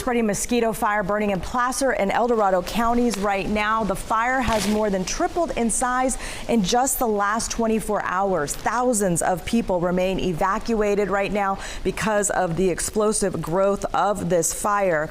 fast-spreading mosquito fire burning in Placer and El Dorado counties right now. The fire has more than tripled in size in just the last 24 hours. Thousands of people remain evacuated right now because of the explosive growth of this fire.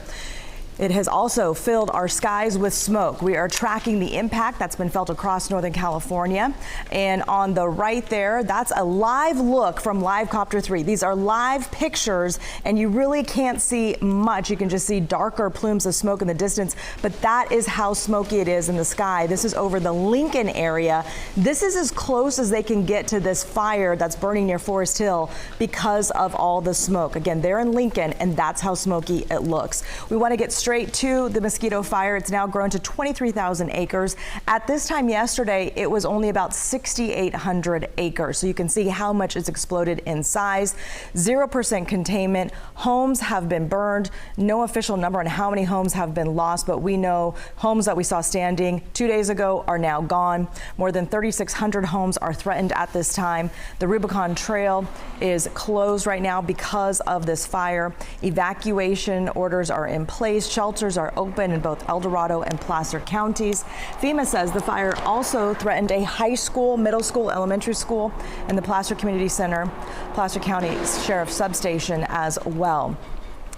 It has also filled our skies with smoke. We are tracking the impact that's been felt across Northern California. And on the right there, that's a live look from Livecopter 3. These are live pictures, and you really can't see much. You can just see darker plumes of smoke in the distance, but that is how smoky it is in the sky. This is over the Lincoln area. This is as close as they can get to this fire that's burning near Forest Hill because of all the smoke. Again, they're in Lincoln, and that's how smoky it looks. We want to get straight to the mosquito fire. It's now grown to 23,000 acres. At this time yesterday, it was only about 6,800 acres. So you can see how much it's exploded in size. 0% containment. Homes have been burned. No official number on how many homes have been lost, but we know homes that we saw standing 2 days ago are now gone. More than 3,600 homes are threatened at this time. The Rubicon Trail is closed right now because of this fire. Evacuation orders are in place. Shelters are open in both El Dorado and Placer counties. FEMA says the fire also threatened a high school, middle school, elementary school, and the Placer Community Center, Placer County Sheriff's Substation as well.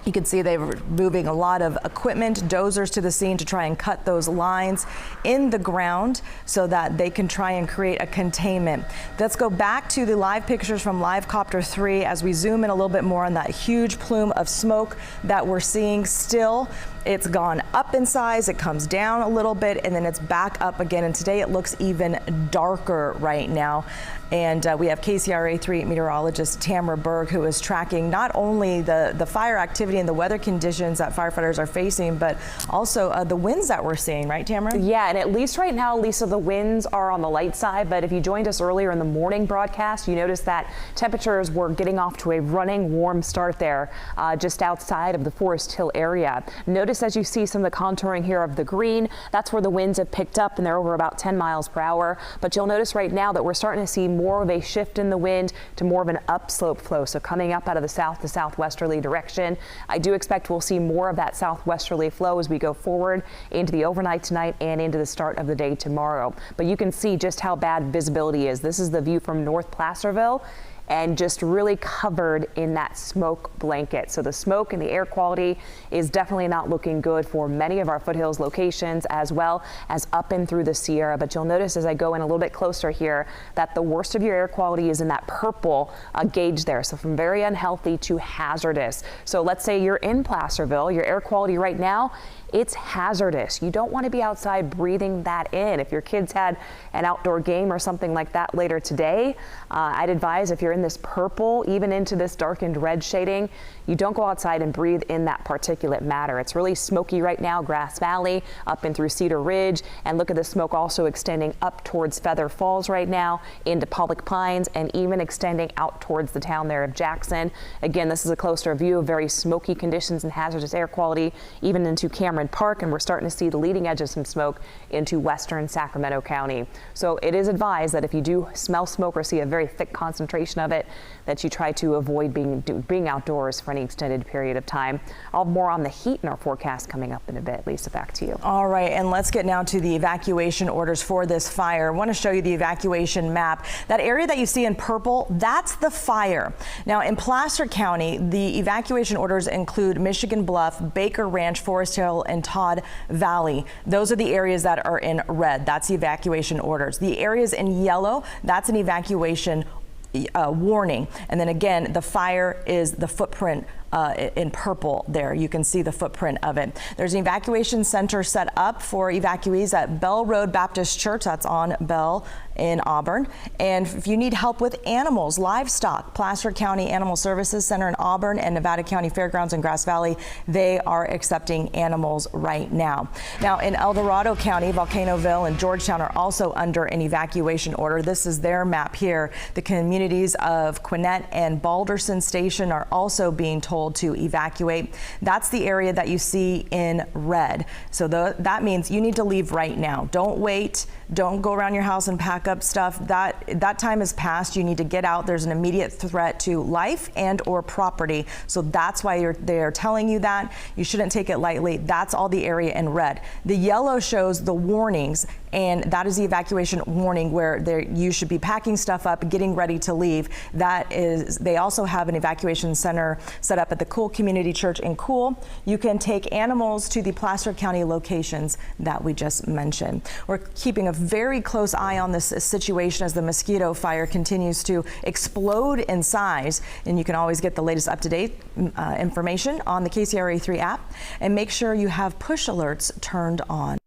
You can see they were moving a lot of equipment, dozers to the scene to try and cut those lines in the ground so that they can try and create a containment. Let's go back to the live pictures from Livecopter 3 as we zoom in a little bit more on that huge plume of smoke that we're seeing still. It's gone up in size, it comes down a little bit, and then it's back up again. And today it looks even darker right now. And we have KCRA 3 meteorologist Tamara Berg, who is tracking not only the fire activity and the weather conditions that firefighters are facing, but also the winds that we're seeing, right, Tamara? Yeah, and at least right now, Lisa, the winds are on the light side. But if you joined us earlier in the morning broadcast, you noticed that temperatures were getting off to a running warm start there just outside of the Forest Hill area. Notice as you see some of the contouring here of the green, that's where the winds have picked up, and they're over about 10 miles per hour. But you'll notice right now that we're starting to see more of a shift in the wind to more of an upslope flow. So coming up out of the south to southwesterly direction, I do expect we'll see more of that southwesterly flow as we go forward into the overnight tonight and into the start of the day tomorrow. But you can see just how bad visibility is. This is the view from North Placerville, and just really covered in that smoke blanket. So the smoke and the air quality is definitely not looking good for many of our foothills locations as well as up and through the Sierra. But you'll notice as I go in a little bit closer here that the worst of your air quality is in that purple gauge there. So from very unhealthy to hazardous. So let's say you're in Placerville, your air quality right now, it's hazardous. You don't want to be outside breathing that in. If your kids had an outdoor game or something like that later today, I'd advise if you're in this purple, even into this darkened red shading, you don't go outside and breathe in that particulate matter. It's really smoky right now, Grass Valley, up and through Cedar Ridge, and look at the smoke also extending up towards Feather Falls right now, into Pollock Pines, and even extending out towards the town there of Jackson. Again, this is a closer view of very smoky conditions and hazardous air quality, even into Cameron Park, and we're starting to see the leading edge of some smoke into western Sacramento County. So it is advised that if you do smell smoke or see a very thick concentration of it, that you try to avoid being outdoors for any extended period of time. I'll have more on the heat in our forecast coming up in a bit. Lisa, back to you. All right, and let's get now to the evacuation orders for this fire. I want to show you the evacuation map. That area that you see in purple, that's the fire. Now in Placer County, the evacuation orders include Michigan Bluff, Baker Ranch, Forest Hill, and Todd Valley. Those are the areas that are in red. That's the evacuation orders. The areas in yellow, that's an evacuation warning. And then again, the fire is the footprint in purple there. You can see the footprint of it. There's an evacuation center set up for evacuees at Bell Road Baptist Church. That's on Bell in Auburn. And if you need help with animals, livestock, Placer County Animal Services Center in Auburn and Nevada County Fairgrounds in Grass Valley, they are accepting animals right now. Now in El Dorado County, Volcanoville and Georgetown are also under an evacuation order. This is their map here. The communities of Quinette and Balderson Station are also being told told to evacuate. That's the area that you see in red. So that means you need to leave right now. Don't wait. Don't go around your house and pack up stuff. That time has passed. You need to get out. There's an immediate threat to life and or property. So that's why they're telling you that. You shouldn't take it lightly. That's all the area in red. The yellow shows the warnings, and that is the evacuation warning where you should be packing stuff up, getting ready to leave. They also have an evacuation center set up at the Cool Community Church in Cool. You can take animals to the Placer County locations that we just mentioned. We're keeping a very close eye on this situation as the mosquito fire continues to explode in size, and you can always get the latest up-to-date information on the KCRA 3 app, and make sure you have push alerts turned on.